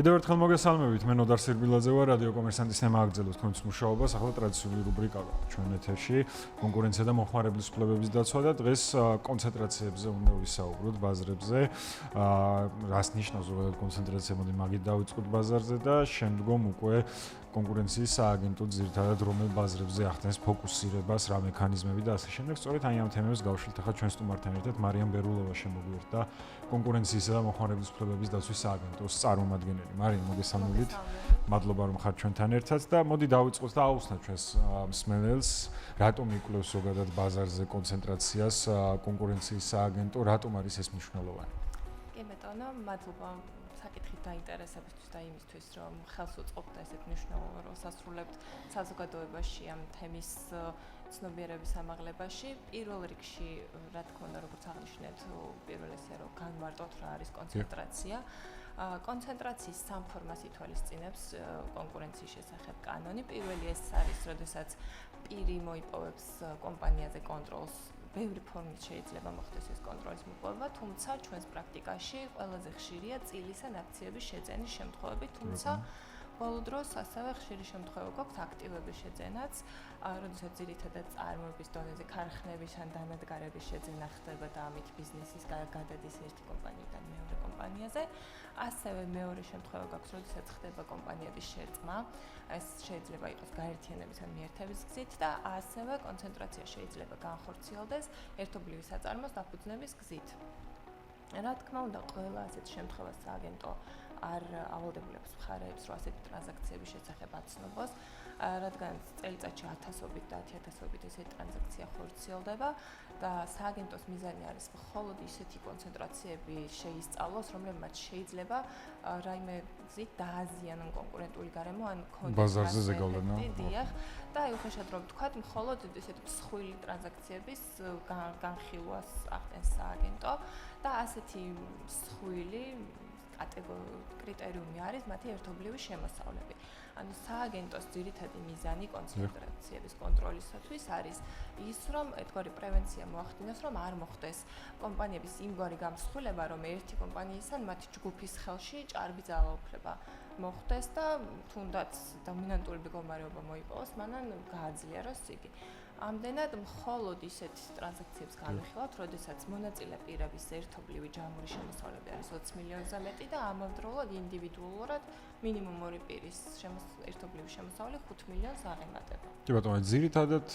კიდევ ერთხელ მოგესალმებით, მე ნოდარ სირბილაძე ვარ, რადიო კომერსანტის თემა აგრძელებს თქვენს მუშაობას, ახლა ტრადიციული რუბრიკა ჩვენ ეთერში, კონკურენცია და მოხმარებლის უფლებების დაცვა და დღეს კონცენტრაციებზე უნდა ვისაუბროთ, ბაზრებზე. რას ნიშნავს ზოგადად კონცენტრაცია, მოდი მაგით დავიწყოთ ბაზარზე და შემდგომ უკვე კონკურენციის სააგენტო ძირითადად რომელ ბაზრებზე ახდენს ფოკუსირებას, რა მექანიზმები და ასე შემდეგ. სწორედ აი ამ თემებს გავშლით ახლა ჩვენ სტუმართან ერთად მარიამ ბერულოვა შემოგვიერთდა კონკურენციისა და მოხმარებლის უფლებების დაცვის სააგენტოს წარმომადგენელი. მარიამ, მოგესალმებით. მადლობა რომ ხართ ჩვენთან ერთად და მოდი დავიწყოთ და აუხსნათ ჩვენს მსმენელს, რატომ იკვლევს ზოგადად ბაზარზე კონცენტრაციას კონკურენციის სააგენტო, რატომ არის ეს მნიშვნელოვანი? კი ბატონო, მადლობა საკითხით დაინტერესებისთვის და იმისთვის, რომ ხელს უწყობთ და ესეთ მნიშვნელოვან როლს ასრულებთ საზოგადოებაში ამ თემის ცნობიერების ამაღლებაში. პირველ რიგში, რა თქმა უნდა, როგორც აღნიშნეთ, პირველ ესია რომ განვარტოთ რა არის კონცენტრაცია. კონცენტრაციის სამ ფორმას ითვალისწინებს კონკურენციის შესახებ კანონი. პირველი ეს არის, როდესაც პირი მოიპოვებს კომპანიაზე კონტროლს. ბევრი ფორმით შეიძლება მოხდეს ეს კონტროლის მოპოვება, თუმცა ჩვენს პრაქტიკაში ყველაზე ხშირია წილისა ან აქციების შეძენის შემთხვევები, თუმცა ბოლო დროს ასევე ხშირი შემთხვევა გვაქვს აქტივების შეძენაც, როდესაც ძირითადად წარმოების დონეზე ქარხნების ან დანადგარების შეძენა ხდება და ამით ბიზნესის გადადის ერთი კომპანიიდან მეორე კომპანიაზე. ასევე მეორე შემთხვევა გვაქვს, როდესაც ხდება კომპანიების შერწყმა, ეს შეიძლება იყოს გაერთიანების ან მიერთების გზით და ასევე კონცენტრაცია შეიძლება განხორციელდეს ერთობლივი საწარმოს დაფუძნების გზით. რა თქმა უნდა, ყველა ასეთ შემთხვევას სააგენტო არ ავალდებულებს მხარეებს, რომ ასეთი ტრანზაქციების შესახებ აცნობოს, რადგან წელიწადში 1000-ობით და 10000-ობით ესეთი ტრანზაქცია ხორციელდება და სააგენტოს მიზანი არის მხოლოდ ისეთი კონცენტრაციები შეისწავლოს, რომლებმაც შეიძლება რაიმე გზით დააზიანონ კონკურენტული გარემო ან კონკურენტული ბაზარზე ზეგავლენა. დიახ, და აი უხეშად რომ ვთქვათ, მხოლოდ ესეთი მსხვილი ტრანზაქციების განხილვას ახდენს სააგენტო და ასეთი მსხვილი კრიტერიუმი არის მათი ერთობლივი შემოსავლები. ანუ სააგენტოს ძირითადი მიზანი კონცენტრაციების კონტროლისათვის არის ის, რომ ერთგვარი პრევენცია მოახდინოს, რომ არ მოხდეს კომპანიების იმგვარი გამსხვილება, რომ ერთი კომპანიისგან მათი ჯგუფის ხელში ჭარბი ძალაუფლება მოხდეს და თუნდაც დომინანტური მდგომარეობა მოიპოვოს, მანან გააძლიეროს იგი. ამდენად მხოლოდ ისეთ ტრანზაქციებს განვიხილავთ, როდესაც მონაწილე პირების ერთობლივი ჯამური შემოსავლები არის 20 მილიონზე მეტი და ამავდროულად ინდივიდუალურად მინიმუმ ორი პირის ერთობლივი შემოსავალი 5 მილიონს აღემატება. კი ბატონო, ძირითადად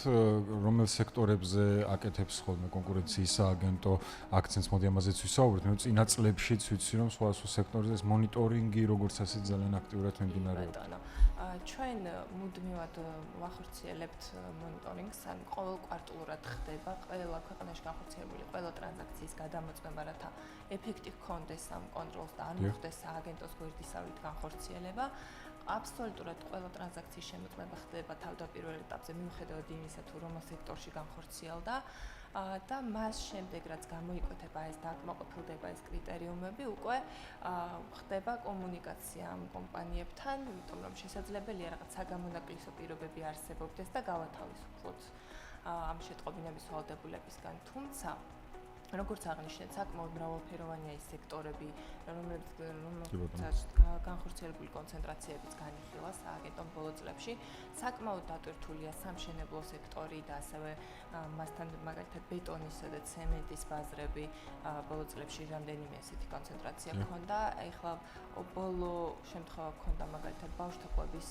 რომელ სექტორებზე აკეთებს ხოლმე კონკურენციის სააგენტო აქცენტს, მოდი ამაზეც ვისაუბროთ. მე წინა წლებშიც ვიცი, რომ სხვა სექტორებზე ეს მონიტორინგი როგორც ასე ძალიან აქტიურად მიმდინარეობს. ჩვენ მუდმივად ვახორციელებთ მონიტორინგს, ან ყოველკვარტალურად ხდება ყველა ქვეყანაში განხორციელებული ყველა ტრანზაქციის გადამოწმება, რათა ეფექტი ჰქონდეს ამ კონტროლს და არ მოხდეს სააგენტოს გვერდისავლით განხორციელება. აბსოლუტურად ყველა ტრანზაქციის შემოწმება ხდება თავდაპირველ ეტაპზე, მიუხედავად იმისა, თუ რომელ სექტორში განხორციელდა და მას შემდეგ, რაც გამოიკვეთება ეს და აკმაყოფილდება ეს კრიტერიუმები, უკვე ხდება კომუნიკაცია ამ კომპანიებთან, იმიტომ რომ შესაძლებელია რაღაც საგამონაკლისო პირობები არსებობდეს და გავათავისუფლოთ ამ შეტყობინების ვალდებულებისგან. თუმცა როგორც აღნიშნეთ, საკმაოდ მრავალფეროვანია ის სექტორები, რომელთაც განხორციელებული კონცენტრაციებიც განიხილა სააგენტომ ბოლო წლებში. საკმაოდ დატვირთულია სამშენებლო სექტორი და ასევე მასთან მაგალითად ბეტონისა და ცემენტის ბაზრები ბოლო წლებში რამდენიმე ესეთი კონცენტრაცია ჰქონდა. ეხლა ბოლო შემთხვევა ჰქონდა მაგალითად ბავშვთა კვების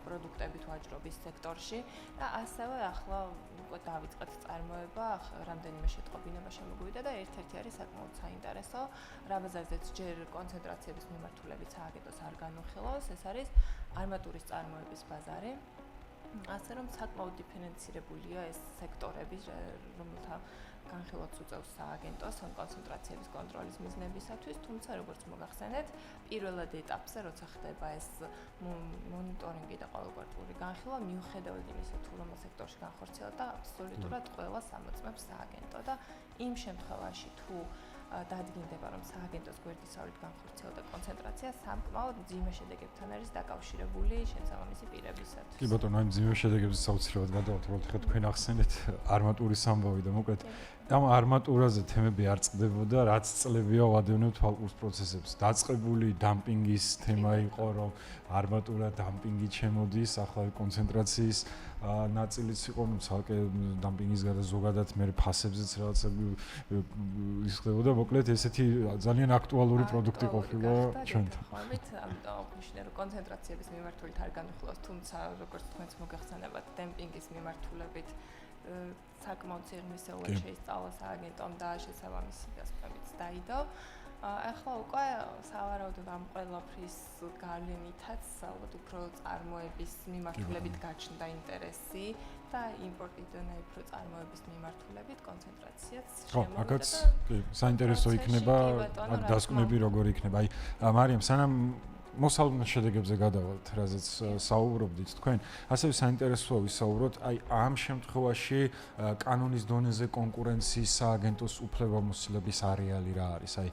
პროდუქტებით ვაჭრობის სექტორში და ასევე ახლა უკვე დავიწყეთ წარმოება, რამდენიმე შეტყობინება შემოგვივიდა და ერთ-ერთი არის საკმაოდ საინტერესო, რა ბაზარზეც ჯერ კონცენტრაციების მიმართულებით სააგენტოს არ განუხილავს, ეს არის არმატურის წარმოების ბაზარი. ასე რომ საკმაოდ დიფერენცირებულია ეს სექტორები, რომელთა განხილვაც უწევს სააგენტოს კონცენტრაციების კონტროლის მიზნებისათვის, თუმცა როგორც მოგახსენეთ, პირველად ეტაპზე, როცა ხდება ეს მონიტორინგი და ყოველკვარტალური განხილვა, მიუხედავად იმისა, თუ რომელ სექტორში განხორციელდა, აბსოლუტურად ყველას ამოწმებს სააგენტო და იმ შემთხვევაში, თუ დადგინდება, რომ სააგენტოს გვერდისავლით განხორციელდა კონცენტრაცია სამკმაოდ მძიმე შედეგებთან არის დაკავშირებული შესაბამისი პირებისათვის. კი ბატონო, აი მძიმე შედეგებზე საოცრებად გადავთ, რომ თქვენ თქვენ ახსენეთ არმატურის ამბავი და მოკლედ ამ არმატურაზე თემები არ წყდებოდა, რაც წლებია ვადევნებთ ფალკურს პროცესებს. დაწყებული დამპინგის თემა იყო, რომ არმატურა დამპინგით შემოდის, ახლა კონცენტრაციის ნაწილიც იყო, ცალკე დამპინგის გარდა ზოგადად მე ფასებზეც რაღაცები ის ხდებოდა, მოკლედ ესეთი ძალიან აქტუალური პროდუქტი ყოფილა ჩვენთან. ხომით, ამიტომ ვნიშნე რომ კონცენტრაციების მიმართულებით არ განვიხილავს, თუმცა როგორც თქვენც მოგეხსენებათ, დემპინგის მიმართულებით საკმაოდ სიღრმისეულად შეისწავლა სააგენტომ და შესაბამისი დასკვნებიც დაიდო. ახლა უკვე სავარაუდოდ ამ ყველაფრის გავლენითაც ალბათ უფრო წარმოების მიმართულებით გაჩნდა ინტერესი და იმპორტიდან უფრო წარმოების მიმართულებით კონცენტრაციაც შემოვიდა. ხო, აქაც საინტერესო იქნება, აქ დასკვნები როგორ იქნება. აი, მარიამ, სანამ მოსალმე შედეგებზე გადავალთ, რაზეც საუბრობდით თქვენ, ასევე საინტერესოა ვისაუბროთ, აი ამ შემთხვევაში კანონის დონეზე კონკურენციის სააგენტოს უფლებამოსილების არეალი რა არის? აი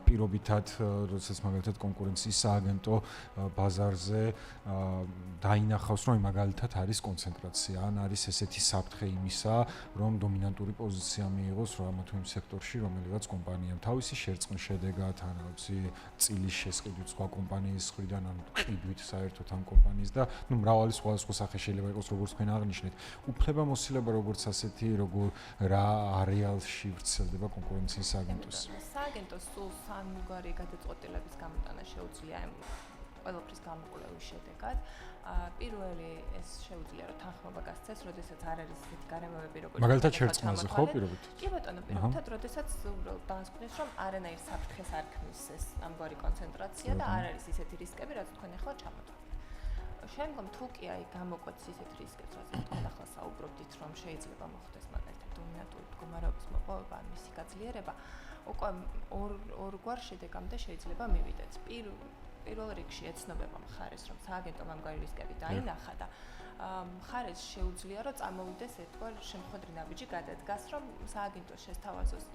პირობითად, როდესაც მაგალითად კონკურენციის სააგენტო ბაზარზე დაინახავს, რომ მაგალითად არის კონცენტრაცია, ან არის ესეთი საფრთხე იმისა, რომ დომინანტური პოზიცია მიიღოს რა თუ იმ სექტორში, რომელიღაც კომპანიამ თავისი შერწყმის შედეგად, ან რაღაცი წილის შესყიდვით სხვა კომპანიის მხრიდან ან ყიდვით საერთოდ ამ კომპანიის და ნუ მრავალი სხვადასხვა სახე შეიძლება იყოს, როგორც თქვენ აღნიშნეთ. უფლებამოსილება როგორც ასეთი, როგორ რა არეალში ვრცელდება კონკურენციის სააგენტოს. სააგენტოს სულ სამგვარი გადაწყვეტილების გამოტანა შეუძლია ყველაფრის გამოკვლევის შედეგად. პირველი ეს შეუძლია რომ თანხმობა გასცეს, როდესაც არ არის ისეთი გარემოებები, როგორც მაგალითად შერწყმაზე ხო პირობითად? კი ბატონო, პირობითად, როდესაც უბრალოდ დაასკვნის, რომ არანაირ საფრთხეს არ ქმნის ეს ამგვარი კონცენტრაცია და არ არის ისეთი რისკები, რაც თქვენ ახლა ჩამოთვალეთ. შემდგომ თუ კი აი გამოკვეთს ისეთ რისკებს, რაც თქვენ ახლა საუბრობდით, რომ შეიძლება მოხდეს მაგალითად დომინანტური მდგომარეობის მოპოვება, ან მისი გაძლიერება, უკვე ორგვარ შედეგამდე შეიძლება მივიდეთ. პირველ რიგში ეცნობება მხარეს, რომ სააგენტომ ამგვარი რისკები დაინახა და მხარეს შეუძლია, რომ წამოვიდეს ერთგვარ შემოხვედრი ნაბიჯი გადადგას, რომ სააგენტოს შესთავაზოს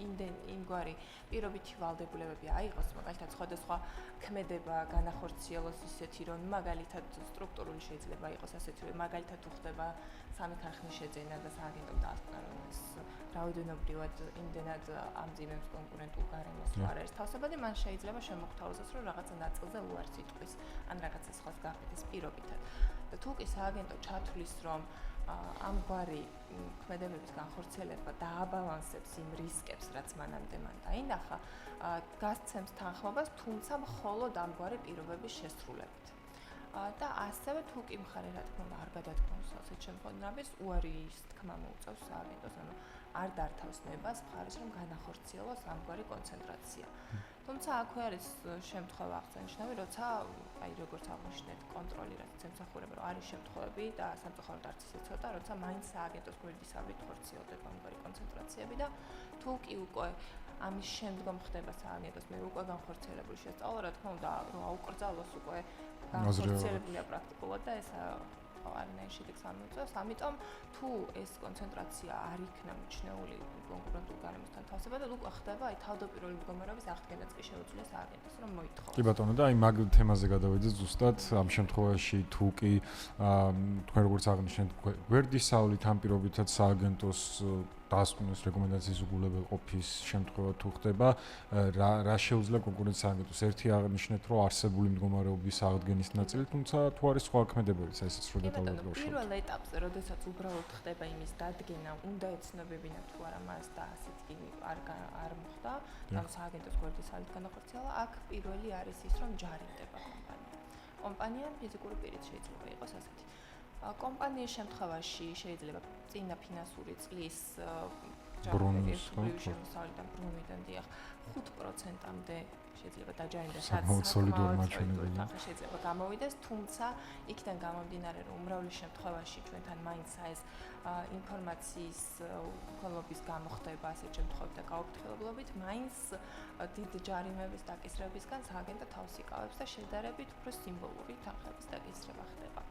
იმგვარი პირობითი ვალდებულებები აიღოს, მაგალითად სხვადასხვა ქმედება განახორციელოს ისეთი, რომ მაგალითად სტრუქტურული შეიძლება იყოს ასეთი, რომ მაგალითად თუ ხდება სამი ქარხნის შეძენა და სააგენტომ დაასკვნა, რომ ეს რაოდენობრივად იმდენად ამძიმებს კონკურენტულ გარემოს არ არის თავსებადი, მან შეიძლება შემოგთავაზოს, რომ რაღაცა ნაწილზე უარს იტყვის, ან რაღაცა სხვას გააკეთეს პირობითად. და თუ კი სააგენტო ჩათვლის, რომ ამგვარი ქმედებების განხორციელება დააბალანსებს იმ რისკებს, რაც მანამდე მან დაინახა, გასცემს თანხმობას, თუმცა მხოლოდ ამგვარი პირობების შესრულებით. და ასევე თუ კი მხარე რა თქმა უნდა არ გადადგმავს ასეთ შემთხვევაში, უარის თქმა მოუწევს სააგენტოს, ანუ არ დართავს ნებას მხარეს, რომ განახორციელოს ამგვარი კონცენტრაცია. თუმცა აქვე არის შემთხვევა აღსანიშნავი, როცა აი როგორც აღნიშნეთ, კონტროლი რაც ემსახურება, რომ არის შემთხვევები და სამწუხაროდ არც ისე ცოტა, როცა მაინც სააგენტოს გვერდისავლით ხორციელდება ამგვარი კონცენტრაციები და თუ კი უკვე ამის შემდგომ ხდება სააგენტოს მე უკვე განხორციელებული შესწავლა, რა თქმა უნდა, რომ აუკრძალოს უკვე განხორციელებულია პრაქტიკულად და ეს არანაირ შედეგს არ მოიწევს. ამიტომ თუ ეს კონცენტრაცია არ იქნა მიჩნეული კონკურენტულ გარემოსთან თავსებადად, უკვე ხდება აი თავდაპირველი მდგომარეობის აღდგენაც კი შეუძლია სააგენტოს, რომ მოითხოვოს. კი ბატონო, და აი მაგ თემაზე გადავიდეთ ზუსტად ამ შემთხვევაში თუ კი თქვენ როგორც აღნიშნეთ, გვერდისავლით ამ პირობითად სააგენტოს დასკვნოს რეკომენდაციის უგულებელყოფის შემთხვევა თუ ხდება, რა შეუძლია კონკურენციის სააგენტოს? ერთი აღნიშნეთ, რომ არსებული მდგომარეობის აღდგენის ნაწილი, თუმცა თუ არის სხვა ქმედებებიც, ესეც რო დეტალურად პირველ ეტაპზე, როდესაც უბრალოდ ხდება იმის დადგენა, უნდა ეცნობებინა თუ არა მას და ასეთ კი არ მოხდა, ამ სააგენტოს გვერდისავლით განახორციელა, აქ პირველი არის ის, რომ ჯარიმდება კომპანია. კომპანია ფიზიკური პირით შეიძლება იყოს ასეთი. კომპანიის შემთხვევაში შეიძლება წინა ფინანსური წლის ბრუნვის შემოსავლიდან ბრუნვიდან დიახ 5%-მდე შეიძლება დაჯარიმდეს, საკმაოდ სოლიდური მაჩვენებელია. შეიძლება გამოვიდეს, თუმცა იქიდან გამომდინარე, რომ უმრავლეს შემთხვევაში ჩვენთან მაინც ეს ინფორმაციის უქონლობის გამოხდება ასეთ შემთხვევებით და გაუფრთხილებლობით, მაინც დიდ ჯარიმების დაკისრებისგან სააგენტო თავს იკავებს და შედარებით უფრო სიმბოლური თანხების დაკისრება ხდება.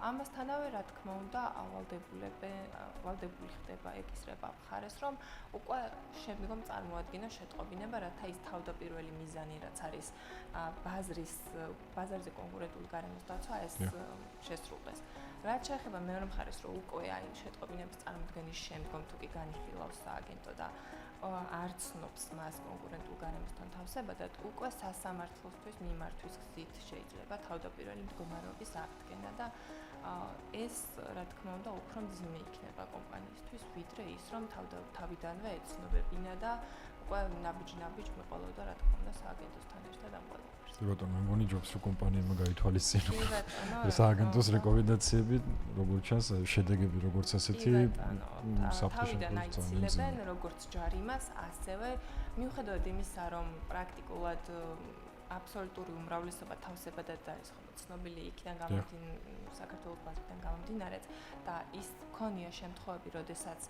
ამასთანავე, რა თქმა უნდა, ვალდებული ხდება ეკისრება მხარეს, რომ უკვე შემდგომ წარმოადგინა შეტყობინება, რათა ის თავდაპირველი მიზანი, რაც არის ბაზარზე კონკურენტული გარემოს დაცვა, ეს შესრულდეს. რაც შეეხება მეორე მხარეს, რომ უკვე აი შეტყობინების წარმოქმნის შემდგომ თუ კი განიხილავს სააგენტო და არ ცნობს მას კონკურენტულ გარემოსთან თავსებადად, უკვე სასამართლოსთვის მიმართვის გზით შეიძლება თავდაპირველი მდგომარეობის აღდგენა და ეს, რა თქმა უნდა, უფრო მძიმე იქნება კომპანიისთვის, ვიდრე ის, რომ თავიდანვე ეცნობებინა და უკვე ნაბიჯ მეყოლოდა, რა თქმა უნდა, სააგენტოსთან ერთად ამ ყველაფერს. ბატონო, მე მგონი ჯობს რომ კომპანიებმა გაითვალისწინოს სააგენტოს რეკომენდაციები, როგორც ჩანს, შედეგები როგორც ასეთი თავიდან აიცილებენ როგორც ჯარიმას, ასევე მიუხედავად იმისა, რომ პრაქტიკულად აბსოლუტური უმრავლესობა თავსებადად არის ხოლმე ცნობილი იქიდან საქართველოს ბაზიდან გამომდინარეც და ის ქონია შემთხვევები, როდესაც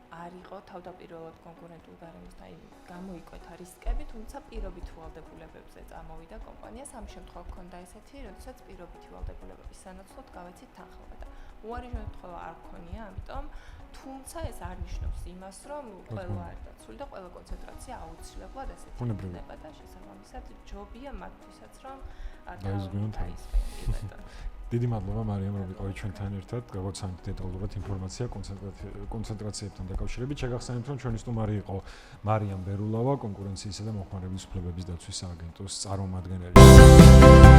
არ იყო თავდაპირველად კონკურენტულ გარემოსთან გამოიკვეთა რისკები, თუმცა პირობითი ვალდებულებებზე წამოვიდა კომპანიას. ამ შემთხვევაში ჰქონდა ესეთი, როდესაც პირობითი ვალდებულებების სანაცვლოდ გავეცით თანხმობა და უარი შემთხვევა არ ქონია, ამიტომ თუმცა ეს არ ნიშნავს იმას, რომ ყველა არ დაცული და ყველა კონცენტრაცია აუცილებლად ესეთი იქნება და შესაბამისად ჯობია მათთვისაც, რომ დაისვენ. დიდი მადლობა მარიამ, რომ ვიყავით ჩვენთან ერთად, გავაცანით დეტალურად ინფორმაცია კონცენტრაციებთან დაკავშირებით. შეგახსენებთ, რომ ჩვენი სტუმარი იყო მარიამ ბერულავა, კონკურენციისა და მოხმარების უფლებების დაცვის სააგენტოს წარმომადგენელი.